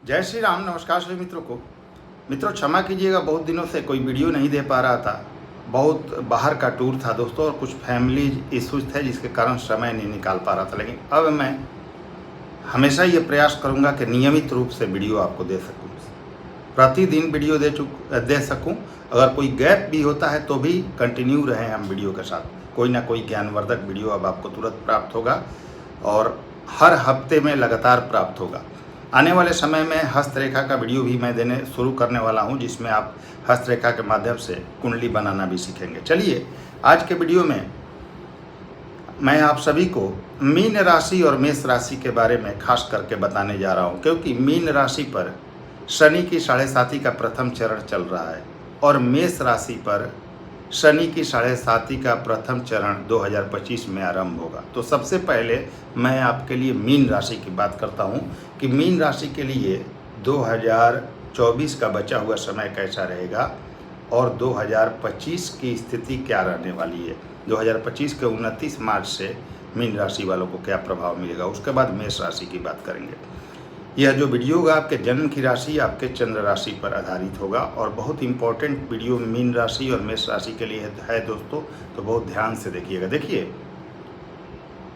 जय श्री राम। नमस्कार सभी मित्रों को। मित्रों क्षमा कीजिएगा, बहुत दिनों से कोई वीडियो नहीं दे पा रहा था। बहुत बाहर का टूर था दोस्तों, और कुछ फैमिली इश्यूज थे जिसके कारण समय नहीं निकाल पा रहा था। लेकिन अब मैं हमेशा ये प्रयास करूँगा कि नियमित रूप से वीडियो आपको दे सकूँ, प्रतिदिन वीडियो दे सकूँ। अगर कोई गैप भी होता है तो भी कंटिन्यू रहें हम वीडियो के साथ। कोई ना कोई ज्ञानवर्धक वीडियो अब आपको तुरंत प्राप्त होगा और हर हफ्ते में लगातार प्राप्त होगा। आने वाले समय में हस्तरेखा का वीडियो भी मैं देने शुरू करने वाला हूं, जिसमें आप हस्तरेखा के माध्यम से कुंडली बनाना भी सीखेंगे। चलिए आज के वीडियो में मैं आप सभी को मीन राशि और मेष राशि के बारे में खास करके बताने जा रहा हूं, क्योंकि मीन राशि पर शनि की 7.5 का प्रथम चरण चल रहा है और मेष राशि पर शनि की 7.5 का प्रथम चरण 2025 में आरंभ होगा। तो सबसे पहले मैं आपके लिए मीन राशि की बात करता हूं कि मीन राशि के लिए 2024 का बचा हुआ समय कैसा रहेगा और 2025 की स्थिति क्या रहने वाली है। 2025 के 29 मार्च से मीन राशि वालों को क्या प्रभाव मिलेगा, उसके बाद मेष राशि की बात करेंगे। यह जो वीडियो होगा आपके जन्म की राशि, आपके चंद्र राशि पर आधारित होगा और बहुत इंपॉर्टेंट वीडियो मीन राशि और मेष राशि के लिए है दोस्तों, तो बहुत ध्यान से देखिएगा। देखिए,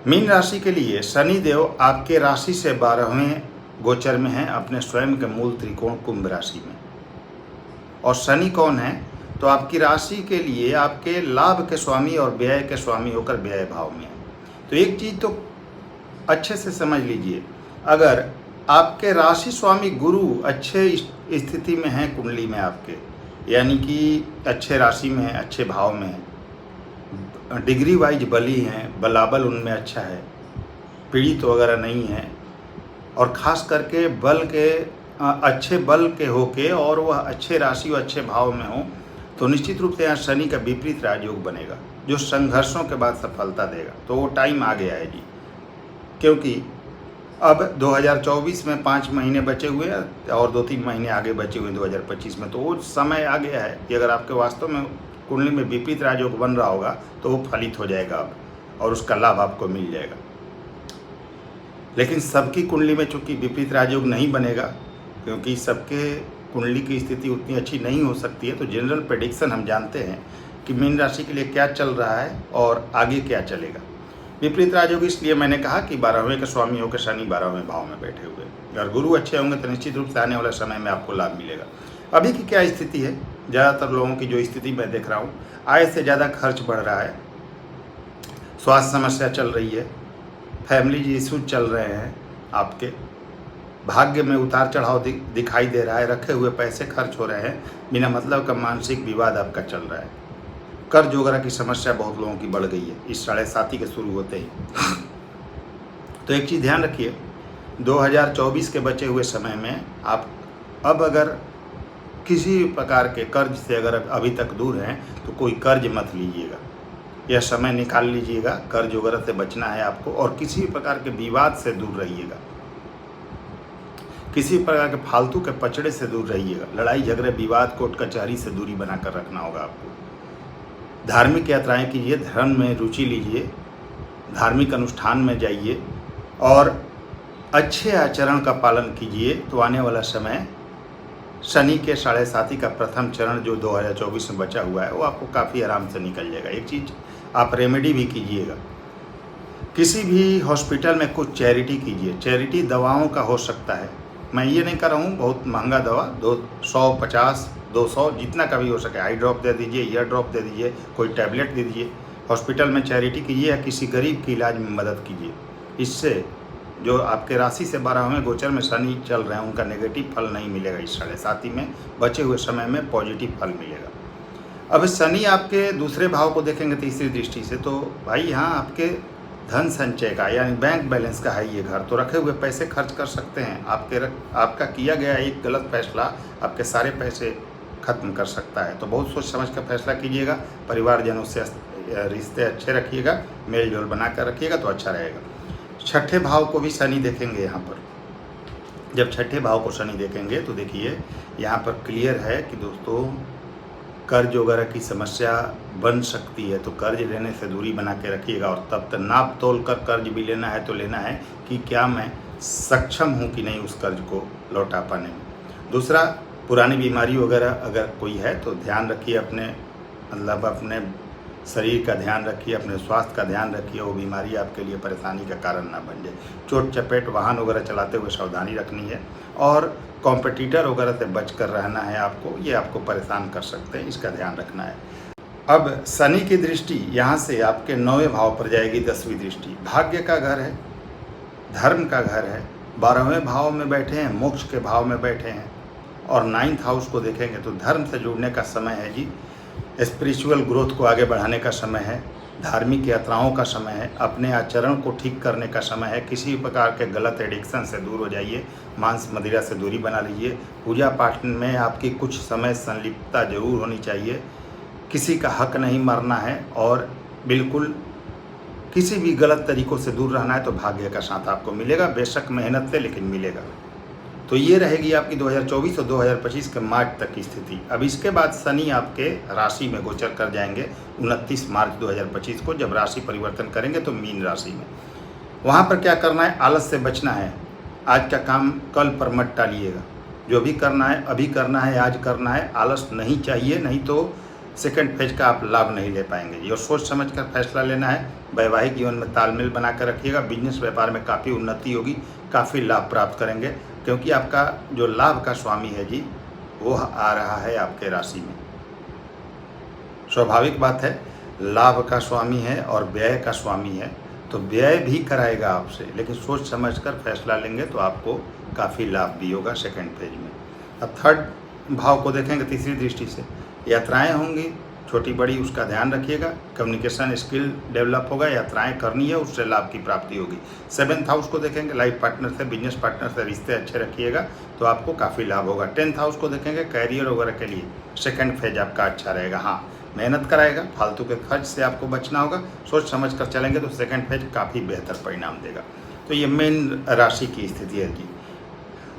मीन राशि के लिए शनि देव आपके राशि से 12वें गोचर में हैं, अपने स्वयं के मूल त्रिकोण कुंभ राशि में। और शनि कौन है? तो आपकी राशि के लिए आपके लाभ के स्वामी और व्यय के स्वामी होकर व्यय भाव में है। तो एक चीज़ तो अच्छे से समझ लीजिए, अगर आपके राशि स्वामी गुरु अच्छे स्थिति में हैं कुंडली में आपके, यानी कि अच्छे राशि में है, अच्छे भाव में है, डिग्री वाइज बली हैं, बलाबल उनमें अच्छा है, पीड़ित वगैरह नहीं है, और ख़ास करके बल के अच्छे बल के होके और वह अच्छे राशि और अच्छे भाव में हो, तो निश्चित रूप से यहाँ शनि का विपरीत राजयोग बनेगा जो संघर्षों के बाद सफलता देगा। तो वो टाइम आ गया है जी, क्योंकि अब 2024 में 5 महीने बचे हुए हैं और 2-3 महीने आगे बचे हुए हैं 2025 में। तो वो समय आ गया है कि अगर आपके वास्तव में कुंडली में विपरीत राजयोग बन रहा होगा तो वो फलित हो जाएगा अब, और उसका लाभ आपको मिल जाएगा। लेकिन सबकी कुंडली में चूँकि विपरीत राजयोग नहीं बनेगा, क्योंकि सबके कुंडली की स्थिति उतनी अच्छी नहीं हो सकती है, तो जनरल प्रेडिक्शन हम जानते हैं कि मीन राशि के लिए क्या चल रहा है और आगे क्या चलेगा। विपरीत राजयोग इसलिए मैंने कहा कि 12वें के स्वामी होकर शनि 12वें भाव में बैठे हुए। अगर गुरु अच्छे होंगे तो निश्चित रूप से आने वाले समय में आपको लाभ मिलेगा। अभी की क्या स्थिति है? ज़्यादातर लोगों की जो स्थिति मैं देख रहा हूँ, आय से ज़्यादा खर्च बढ़ रहा है, स्वास्थ्य समस्या चल रही है, फैमिली इश्यूज चल रहे हैं, आपके भाग्य में उतार चढ़ाव दिखाई दे रहा है, रखे हुए पैसे खर्च हो रहे हैं, बिना मतलब का मानसिक विवाद आपका चल रहा है, कर्ज वगैरह की समस्या बहुत लोगों की बढ़ गई है इस 7.5 के शुरू होते ही। तो एक चीज़ ध्यान रखिए, 2024 के बचे हुए समय में आप अब अगर किसी प्रकार के कर्ज से अगर अभी तक दूर हैं तो कोई कर्ज मत लीजिएगा, यह समय निकाल लीजिएगा। कर्ज वगैरह से बचना है आपको, और किसी भी प्रकार के विवाद से दूर रहिएगा, किसी प्रकार के फालतू के पचड़े से दूर रहिएगा। लड़ाई झगड़े विवाद कोर्ट कचहरी से दूरी बनाकर रखना होगा आपको। धार्मिक यात्राएं कीजिए, धर्म में रुचि लीजिए, धार्मिक अनुष्ठान में जाइए और अच्छे आचरण का पालन कीजिए। तो आने वाला समय शनि के 7.5 का प्रथम चरण जो 2024 में बचा हुआ है वो आपको काफ़ी आराम से निकल जाएगा। एक चीज़ आप रेमेडी भी कीजिएगा, किसी भी हॉस्पिटल में कुछ चैरिटी कीजिए। चैरिटी दवाओं का हो सकता है, मैं ये नहीं कर रहा हूँ बहुत महंगा दवा, 250 200 जितना का भी हो सके, आई ड्रॉप दे दीजिए, ईयर ड्रॉप दे दीजिए, कोई टैबलेट दे दीजिए। हॉस्पिटल में चैरिटी कीजिए या किसी गरीब की इलाज में मदद कीजिए। इससे जो आपके राशि से 12वें गोचर में शनि चल रहे हैं उनका नेगेटिव फल नहीं मिलेगा इस 7.5 में, बचे हुए समय में पॉजिटिव फल मिलेगा। अब शनि आपके दूसरे भाव को देखेंगे तीसरी दृष्टि से, तो भाई यहाँ आपके धन संचय का यानी बैंक बैलेंस का है ये घर, तो रखे हुए पैसे खर्च कर सकते हैं। आपका किया गया एक गलत फैसला आपके सारे पैसे खत्म कर सकता है। तो बहुत सोच समझ कर फैसला कीजिएगा, परिवारजनों से रिश्ते अच्छे रखिएगा, मेल जोल बना कर रखिएगा तो अच्छा रहेगा। छठे भाव को भी शनि देखेंगे यहाँ पर। जब छठे भाव को शनि देखेंगे तो देखिए यहाँ पर क्लियर है कि दोस्तों कर्ज वगैरह की समस्या बन सकती है, तो कर्ज लेने से दूरी बना के रखिएगा। और तब तक नाप तोल कर कर्ज भी लेना है तो लेना है कि क्या मैं सक्षम हूँ कि नहीं उस कर्ज को लौटा पाने में। दूसरा, पुरानी बीमारी वगैरह अगर कोई है तो ध्यान रखिए, अपने शरीर का ध्यान रखिए, अपने स्वास्थ्य का ध्यान रखिए, वो बीमारी आपके लिए परेशानी का कारण ना बन जाए। चोट चपेट, वाहन वगैरह चलाते हुए सावधानी रखनी है, और कॉम्पिटिटर वगैरह से बच कर रहना है आपको, ये आपको परेशान कर सकते हैं, इसका ध्यान रखना है। अब शनि की दृष्टि यहाँ से आपके 9वें भाव पर जाएगी, 10वीं दृष्टि। भाग्य का घर है, धर्म का घर है, 12वें भाव में बैठे हैं, मोक्ष के भाव में बैठे हैं, और 9th हाउस को देखेंगे तो धर्म से जुड़ने का समय है जी। स्पिरिचुअल ग्रोथ को आगे बढ़ाने का समय है, धार्मिक यात्राओं का समय है, अपने आचरण को ठीक करने का समय है। किसी प्रकार के गलत एडिक्शन से दूर हो जाइए, मांस मदिरा से दूरी बना लीजिए। पूजा पाठ में आपकी कुछ समय संलिप्तता जरूर होनी चाहिए। किसी का हक नहीं मरना है, और बिल्कुल किसी भी गलत तरीक़ों से दूर रहना है। तो भाग्य का साथ आपको मिलेगा, बेशक मेहनत से, लेकिन मिलेगा। तो ये रहेगी आपकी 2024 और 2025 के मार्च तक की स्थिति। अब इसके बाद शनि आपके राशि में गोचर कर जाएंगे 29 मार्च 2025 को। जब राशि परिवर्तन करेंगे तो मीन राशि में, वहाँ पर क्या करना है, आलस से बचना है। आज का काम कल पर मत टालिएगा, जो भी करना है अभी करना है, आज करना है। आलस नहीं चाहिए, नहीं तो सेकंड फेज का आप लाभ नहीं ले पाएंगे। और सोच समझ कर फैसला लेना है। वैवाहिक जीवन में तालमेल बना कर रखिएगा। बिजनेस व्यापार में काफ़ी उन्नति होगी, काफ़ी लाभ प्राप्त करेंगे, क्योंकि आपका जो लाभ का स्वामी है जी, वो आ रहा है आपके राशि में। स्वाभाविक बात है, लाभ का स्वामी है और व्यय का स्वामी है, तो व्यय भी कराएगा आपसे, लेकिन सोच समझ कर फैसला लेंगे तो आपको काफ़ी लाभ भी होगा सेकंड फेज में। अब थर्ड भाव को देखेंगे तीसरी दृष्टि से। यात्राएं होंगी छोटी बड़ी, उसका ध्यान रखिएगा। कम्युनिकेशन स्किल डेवलप होगा, यात्राएं करनी है, उससे लाभ की प्राप्ति होगी। 7th हाउस को देखेंगे, लाइफ पार्टनर से, बिजनेस पार्टनर से रिश्ते अच्छे रखिएगा तो आपको काफ़ी लाभ होगा। 10th हाउस को देखेंगे, कैरियर वगैरह के लिए सेकंड फेज आपका अच्छा रहेगा। हाँ, मेहनत कराएगा, फालतू के खर्च से आपको बचना होगा। सोच समझ कर चलेंगे तो सेकंड फेज काफ़ी बेहतर परिणाम देगा। तो ये मेन राशि की स्थिति है जी।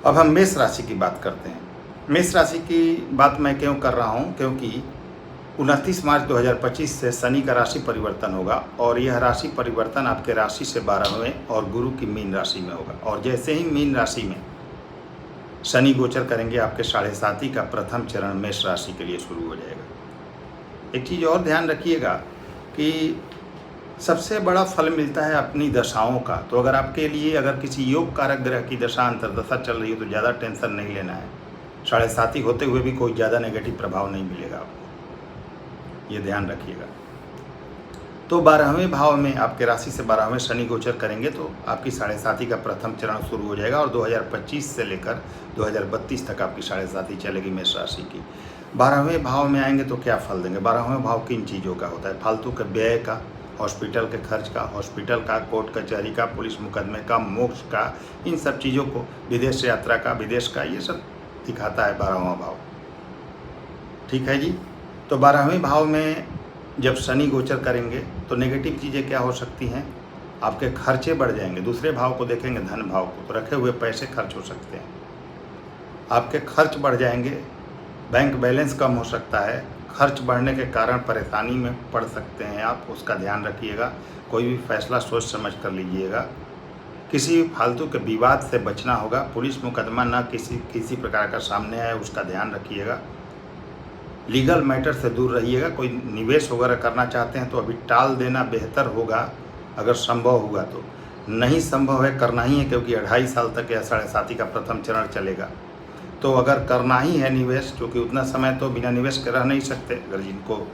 अब हम मेष राशि की बात करते हैं। मेष राशि की बात मैं क्यों कर रहा हूँ, क्योंकि 29 मार्च 2025 से शनि का राशि परिवर्तन होगा, और यह राशि परिवर्तन आपके राशि से 12वें और गुरु की मीन राशि में होगा। और जैसे ही मीन राशि में शनि गोचर करेंगे, आपके 7.5 का प्रथम चरण मेष राशि के लिए शुरू हो जाएगा। एक चीज़ और ध्यान रखिएगा कि सबसे बड़ा फल मिलता है अपनी दशाओं का। तो अगर आपके लिए अगर किसी योग कारक ग्रह की दशा अंतर्दशा चल रही है तो ज़्यादा टेंशन नहीं लेना है। 7.5 होते हुए भी कोई ज़्यादा नेगेटिव प्रभाव नहीं मिलेगा आपको, ये ध्यान रखिएगा। तो 12वें भाव में आपके राशि से 12वें शनि गोचर करेंगे तो आपकी 7.5 का प्रथम चरण शुरू हो जाएगा, और 2025 से लेकर 2032 तक आपकी 7.5 चलेगी मेष राशि की। 12वें भाव में आएंगे तो क्या फल देंगे। 12वें भाव किन चीज़ों का होता है, फालतू के व्यय का, हॉस्पिटल के खर्च का, हॉस्पिटल का, कोर्ट कचहरी का, पुलिस मुकदमे का, मोक्ष का, इन सब चीज़ों को, विदेश यात्रा का, विदेश का, ये सब दिखाता है 12वां भाव। ठीक है जी। तो 12वें भाव में जब शनि गोचर करेंगे तो नेगेटिव चीज़ें क्या हो सकती हैं, आपके खर्चे बढ़ जाएंगे। दूसरे भाव को देखेंगे, धन भाव को, तो रखे हुए पैसे खर्च हो सकते हैं, आपके खर्च बढ़ जाएंगे, बैंक बैलेंस कम हो सकता है। खर्च बढ़ने के कारण परेशानी में पड़ सकते हैं आप, उसका ध्यान रखिएगा। कोई भी फैसला सोच समझ कर लीजिएगा। किसी फालतू के विवाद से बचना होगा। पुलिस मुकदमा ना किसी प्रकार का सामने आए, उसका ध्यान रखिएगा। लीगल मैटर से दूर रहिएगा। कोई निवेश वगैरह करना चाहते हैं तो अभी टाल देना बेहतर होगा, अगर संभव हुआ तो। नहीं संभव है, करना ही है, क्योंकि 2.5 साल तक या 7.5 का प्रथम चरण चलेगा। तो अगर करना ही है निवेश, क्योंकि उतना समय तो बिना निवेश के रह नहीं सकते, अगर जिनको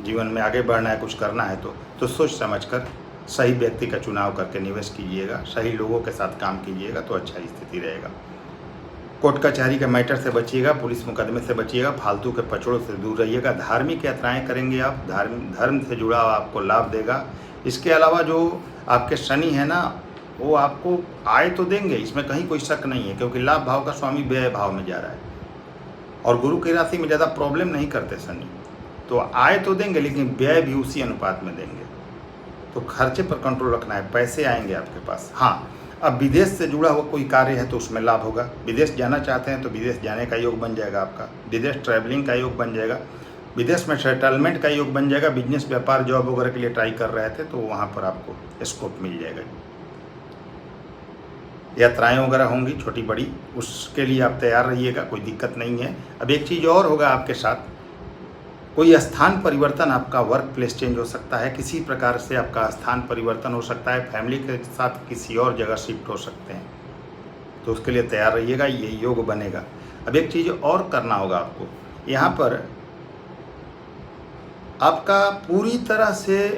जीवन में आगे बढ़ना है, कुछ करना है तो सोच समझ कर सही व्यक्ति का चुनाव करके निवेश कीजिएगा, सही लोगों के साथ काम कीजिएगा तो अच्छा स्थिति रहेगा। कोर्ट कचहरी के मैटर से बचिएगा, पुलिस मुकदमे से बचिएगा, फालतू के पचड़ों से दूर रहिएगा। धार्मिक यात्राएं करेंगे आप, धर्म से जुड़ा आपको लाभ देगा। इसके अलावा जो आपके शनि है ना, वो आपको आय तो देंगे, इसमें कहीं कोई शक नहीं है, क्योंकि लाभ भाव का स्वामी व्यय भाव में जा रहा है, और गुरु की राशि में ज़्यादा प्रॉब्लम नहीं करते शनि। तो आय तो देंगे, लेकिन व्यय भी उसी अनुपात में देंगे। तो खर्चे पर कंट्रोल रखना है, पैसे आएंगे आपके पास। हाँ, अब विदेश से जुड़ा हुआ कोई कार्य है तो उसमें लाभ होगा। विदेश जाना चाहते हैं तो विदेश जाने का योग बन जाएगा आपका, विदेश ट्रैवलिंग का योग बन जाएगा, विदेश में सेटलमेंट का योग बन जाएगा। बिजनेस व्यापार जॉब वगैरह के लिए ट्राई कर रहे थे तो वहाँ पर आपको स्कोप मिल जाएगा। यात्राएं वगैरह होंगी छोटी बड़ी, उसके लिए आप तैयार रहिएगा, कोई दिक्कत नहीं है। अब एक चीज़ और होगा आपके साथ, कोई स्थान परिवर्तन, आपका वर्क प्लेस चेंज हो सकता है, किसी प्रकार से आपका स्थान परिवर्तन हो सकता है, फैमिली के साथ किसी और जगह शिफ्ट हो सकते हैं, तो उसके लिए तैयार रहिएगा, ये योग बनेगा। अब एक चीज़ और करना होगा आपको, यहाँ पर आपका पूरी तरह से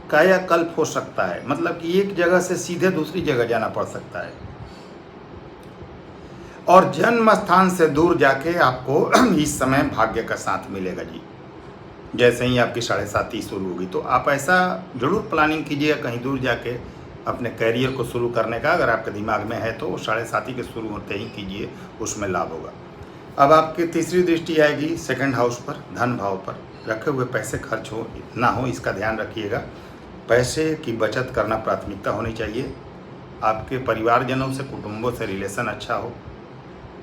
कायाकल्प हो सकता है, मतलब कि एक जगह से सीधे दूसरी जगह जाना पड़ सकता है, और जन्म स्थान से दूर जाके आपको इस समय भाग्य का साथ मिलेगा जी। जैसे ही आपकी 7.5 शुरू होगी तो आप ऐसा जरूर प्लानिंग कीजिएगा कहीं दूर जाके अपने कैरियर को शुरू करने का, अगर आपके दिमाग में है तो 7.5 के शुरू होते ही कीजिए, उसमें लाभ होगा। अब आपकी तीसरी दृष्टि आएगी सेकंड हाउस पर, धन भाव पर। रखे हुए पैसे खर्च हो ना हो, इसका ध्यान रखिएगा। पैसे की बचत करना प्राथमिकता होनी चाहिए। आपके परिवारजनों से, कुटुंबों से रिलेशन अच्छा हो।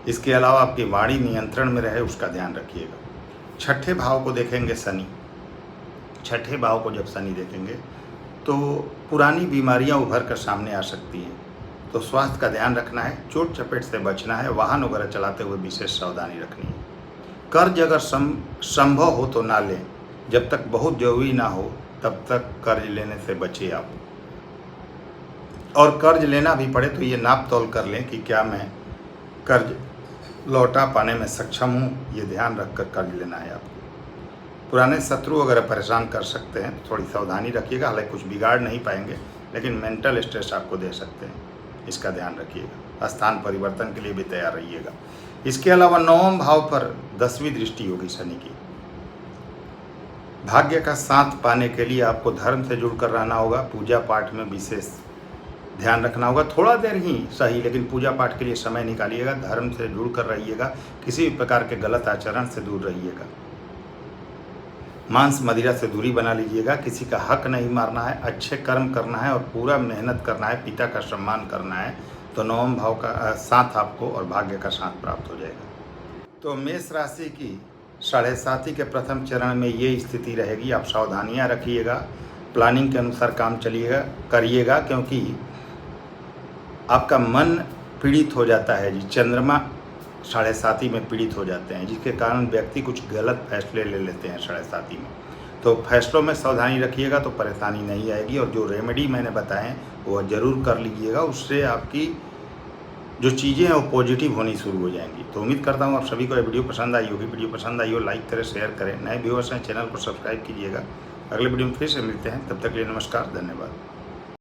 इसके अलावा आपकी वाणी नियंत्रण में रहे, उसका ध्यान रखिएगा। छठे भाव को देखेंगे शनि। छठे भाव को जब शनि देखेंगे तो पुरानी बीमारियां उभर कर सामने आ सकती हैं, तो स्वास्थ्य का ध्यान रखना है, चोट चपेट से बचना है, वाहन वगैरह चलाते हुए विशेष सावधानी रखनी है। कर्ज अगर संभव हो तो ना लें, जब तक बहुत जरूरी ना हो तब तक कर्ज लेने से बचे आप। और कर्ज लेना भी पड़े तो ये नाप तोल कर लें कि क्या मैं कर्ज लौटा पाने में सक्षम हूँ, ये ध्यान रखकर कर्ज लेना है आपको। पुराने शत्रु अगर परेशान कर सकते हैं तो थोड़ी सावधानी रखिएगा, हालांकि कुछ बिगाड़ नहीं पाएंगे, लेकिन मेंटल स्ट्रेस आपको दे सकते हैं, इसका ध्यान रखिएगा। स्थान परिवर्तन के लिए भी तैयार रहिएगा। इसके अलावा 9वें भाव पर 10वीं दृष्टि होगी शनि की। भाग्य का साथ पाने के लिए आपको धर्म से जुड़कर रहना होगा, पूजा पाठ में विशेष ध्यान रखना होगा। थोड़ा देर ही सही, लेकिन पूजा पाठ के लिए समय निकालिएगा, धर्म से जुड़कर रहिएगा, किसी भी प्रकार के गलत आचरण से दूर रहिएगा। मांस मदिरा से दूरी बना लीजिएगा, किसी का हक नहीं मारना है, अच्छे कर्म करना है और पूरा मेहनत करना है, पिता का सम्मान करना है, तो 9वें भाव का साथ आपको और भाग्य का साथ प्राप्त हो जाएगा। तो मेष राशि की 7.5 के प्रथम चरण में ये स्थिति रहेगी। आप सावधानियां रखिएगा, प्लानिंग के अनुसार काम करिएगा, क्योंकि आपका मन पीड़ित हो जाता है जी। चंद्रमा 7.5 में पीड़ित हो जाते हैं, जिसके कारण व्यक्ति कुछ गलत फैसले ले लेते हैं 7.5 में। तो फैसलों में सावधानी रखिएगा तो परेशानी नहीं आएगी, और जो रेमेडी मैंने बताएं वो ज़रूर कर लीजिएगा, उससे आपकी जो चीज़ें हैं वो पॉजिटिव होनी शुरू हो जाएंगी। तो उम्मीद करता हूँ आप सभी को ये वीडियो पसंद आई होगी। वीडियो पसंद आई हो लाइक करें, शेयर करें। नए व्यूअर्स हैं चैनल को सब्सक्राइब कीजिएगा। अगले वीडियो में फिर से मिलते हैं, तब तक के लिए नमस्कार, धन्यवाद।